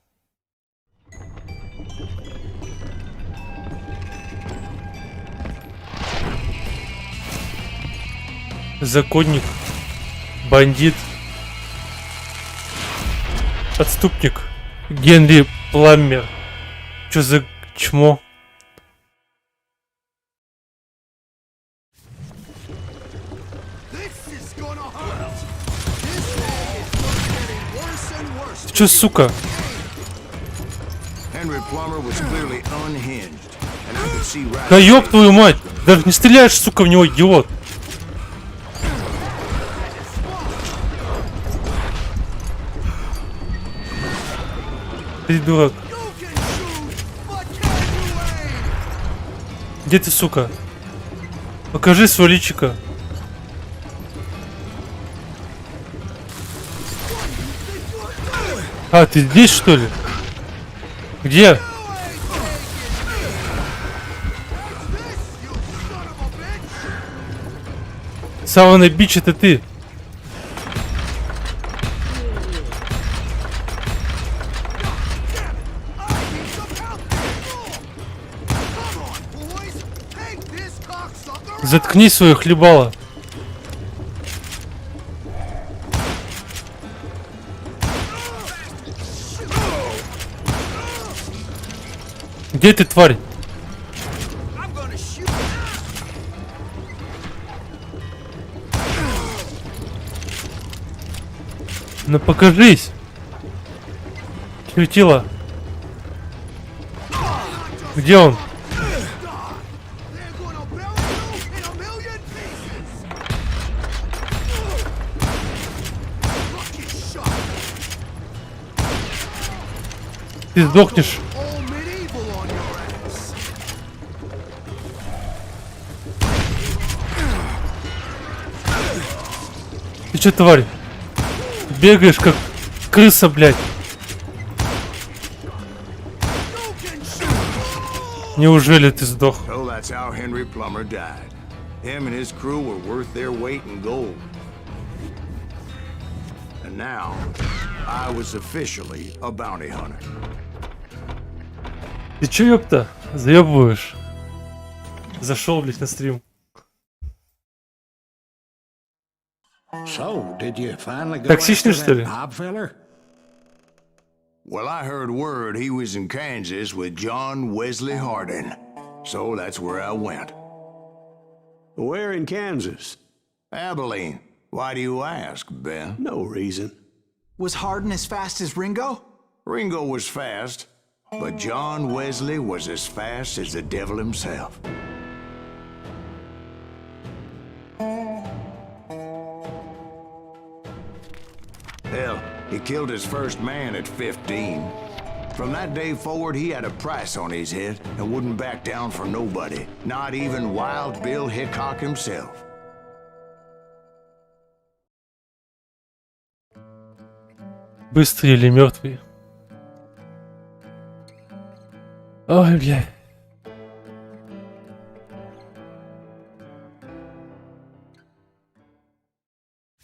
Законник. Бандит. Отступник. Генри Пламмер. Чё за чмо? Ты чё, сука? Да ёб твою мать! Даже не стреляешь, сука, в него, идиот! Ты дурак. Где ты, сука? Покажи свое личико. А, ты здесь, что ли? Где? Савана Бич, это ты. Заткнись, свое хлебало. Где ты, тварь? Ну покажись. Чертила. Где он? Ты сдохнешь. Ты чё, тварь? Бегаешь как крыса, блядь. Неужели ты сдох? So that's how Henry Plummer died. Him and his crew were worth their weight in gold. And now, I was officially a bounty hunter. Ты чё, ёпта? Заебываешь? Зашел, блядь, на стрим. So, did you finally go Токсичный, after что ли? that Bob feller? Well, I heard word he was in Kansas with John Wesley Hardin. So that's where I went. Where in Kansas? Abilene. Why do you ask, Ben? No reason. Was Hardin as fast as Ringo? Ringo was fast, but John Wesley was as fast as the devil himself. Hell, he killed his first man at 15. From that day forward, he had a price on his head and wouldn't back down for nobody, not even Wild Bill Hickok himself. Быстрый или мертвый? Ой, бля.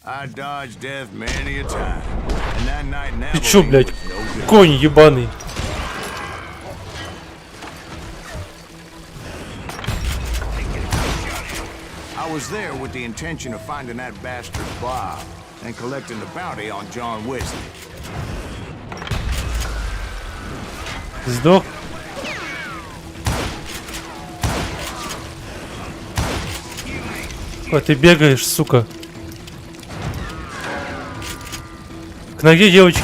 I dodged death many a time. And that night in Ты чё, Abilene блядь? was no good. Конь ебаный. I was there with the intention of finding that bastard Bob and collecting the bounty on John Wesley. Сдох. А ты бегаешь, сука. К ноге девочки.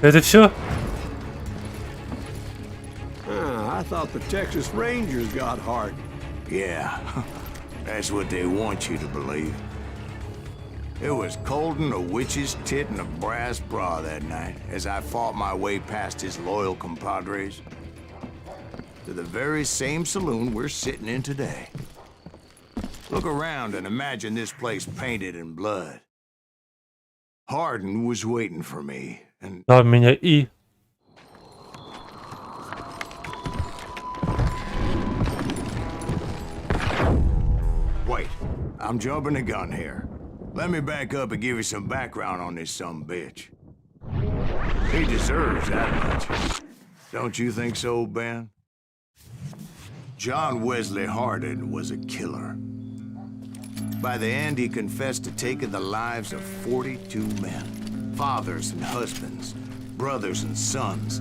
Это все? I thought the Texas Rangers got hard. Yeah, that's what they want you to believe. It was cold and a witch's tit and a brass bra that night as I fought my way past his loyal compadres to the very same saloon we're sitting in today. Look around and imagine this place painted in blood. Hardin was waiting for me, and Да, меня и. wait, I'm jumping the gun here. Let me back up and give you some background on this sumbitch. He deserves that much. Don't you think so, Ben? John Wesley Hardin was a killer. By the end, he confessed to taking the lives of 42 men. Fathers and husbands, brothers and sons,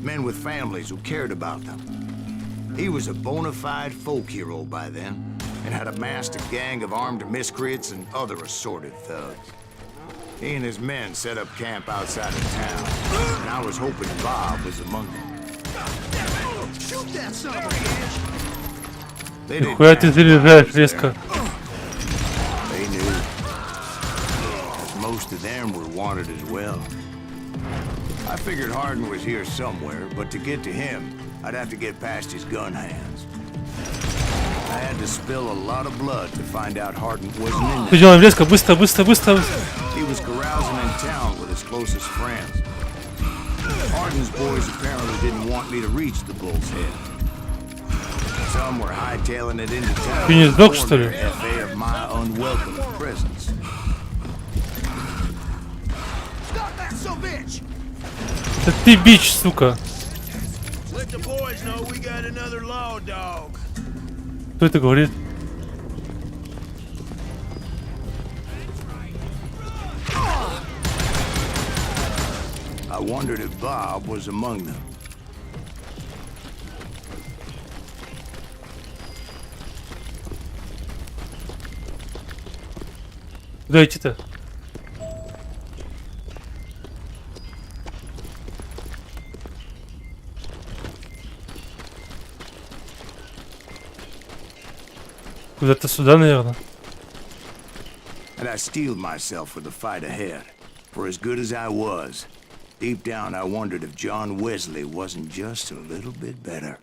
men with families who cared about them. He was a bona fide folk hero by then, and had amassed a gang of armed miscreants and other assorted thugs. He and his men set up camp outside of town, and I was hoping Bob was among them. Shoot that son of a bitch! They didn't Нихуя ты ask заряжаешь why I was резко. there. They knew. 'Cause most of them were wanted as well. I figured Hardin was here somewhere, but to get to him, I'd have to get past his gun hands. I had to spill a lot of blood to find out Hardin wasn't in there. Делаем резко, быстро, быстро, быстро. He was carousing in town with his closest friends. Hardin's boys apparently didn't want me to reach the bull's head. Some were hightailing it into town. Ты не сдох, что ли? FA of my unwelcome presence. Stop that son of a bitch! Да ты бич, сука. Let the boys know we got another law dog. Кто это говорит? I wondered if Bob was among them. Куда идти-то? Куда-то сюда, наверное. And I steeled myself for the fight ahead. For as good as I was, deep down I wondered if John Wesley wasn't just a little bit better.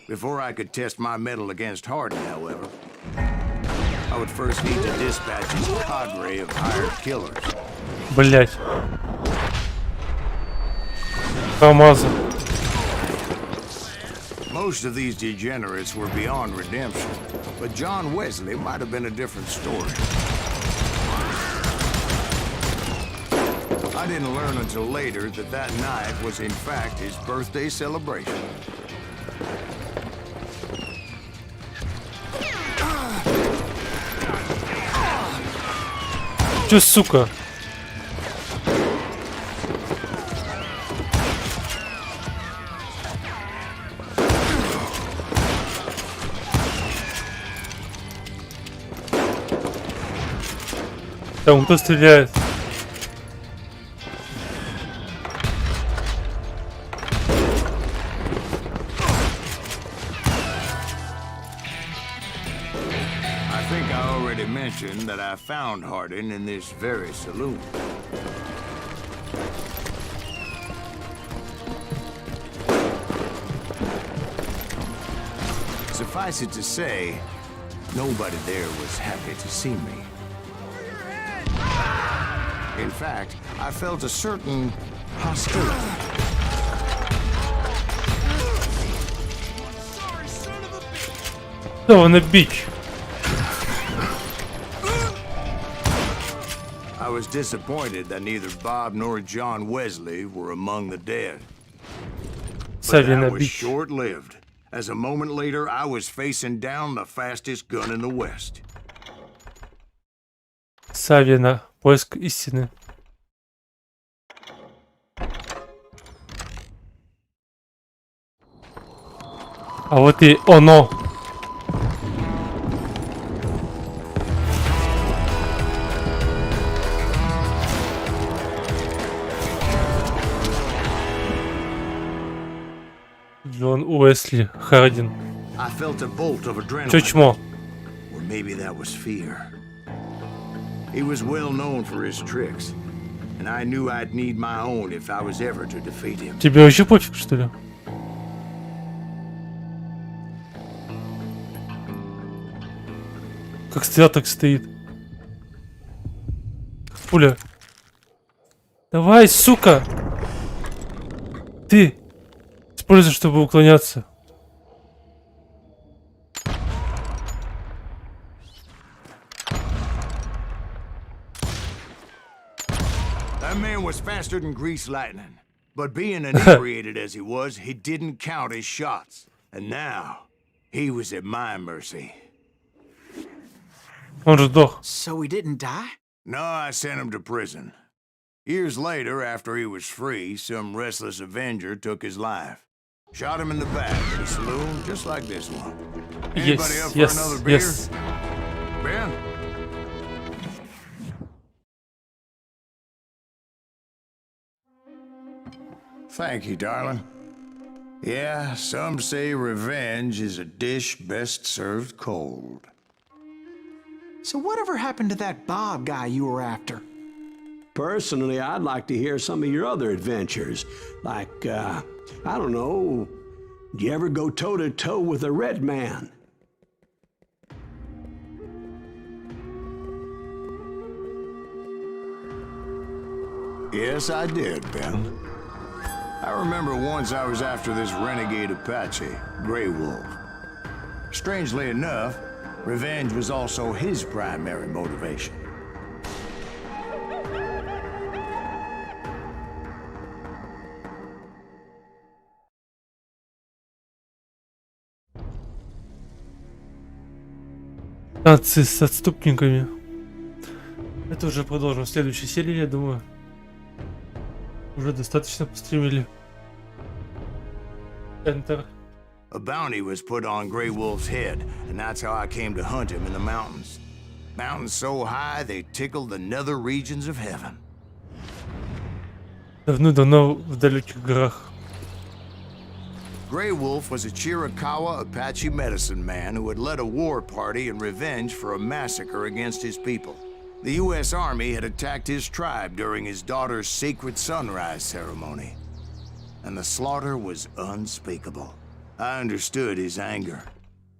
Before I could test my mettle against Hardin, however, I would first need to dispatch his cadre of hired killers. Блять. КамАЗа. Most of these degenerates were beyond redemption, but John Wesley might have been a different story. I didn't learn until later that that night was in fact his birthday celebration. Чё, сука? Там кто стреляет? I think I already mentioned that I found Hardin in this very saloon. Suffice it to say, nobody there was happy to see me. In fact, I felt a certain hostility. Да, он бич. was disappointed that neither Bob nor John Wesley were among the dead. But Савина that was бить. short-lived, as a moment later I was facing down the fastest gun in the West. Савина. Поиск истины. А вот и оно. Джон Уэсли Хардин. I felt a bolt of adrenaline. Чё чмо? Or maybe that was fear. He was well known for his tricks, and I knew I'd need my own if I was ever to defeat him. Тебе вообще пофиг, что ли? Как стоял, так стоит. Пуля. Давай, сука! Ты! Используй, чтобы уклоняться. That man was faster than greased lightning. But being inebriated as he was, he didn't count his shots. And now, he was at my mercy. Он же сдох. So he didn't die? No, I sent him to prison. Years later, after he was free, some restless avenger took his life. Shot him in the back at a saloon just like this one. Anybody up for another beer? Yes. Ben? Thank you, darling. Yeah, some say revenge is a dish best served cold. So whatever happened to that Bob guy you were after? Personally, I'd like to hear some of your other adventures. Like, I don't know, did you ever go toe-to-toe with a red man? Yes, I did, Ben. I remember once I was after this renegade Apache, Grey Wolf. Strangely enough, revenge was also his primary motivation. Танцы с отступниками. Это уже продолжим в следующей серии, я думаю. Уже достаточно постримили. Enter. A bounty was put on Grey Wolf's head, and that's how I came to hunt him in the mountains. Mountains so high they tickled the nether regions of heaven. Давно-давно в далеких горах. Grey Wolf was a Chiricahua Apache medicine man who had led a war party in revenge for a massacre against his people. The U.S. Army had attacked his tribe during his daughter's sacred sunrise ceremony, and the slaughter was unspeakable. I understood his anger,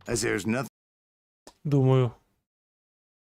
as there's nothing Думаю.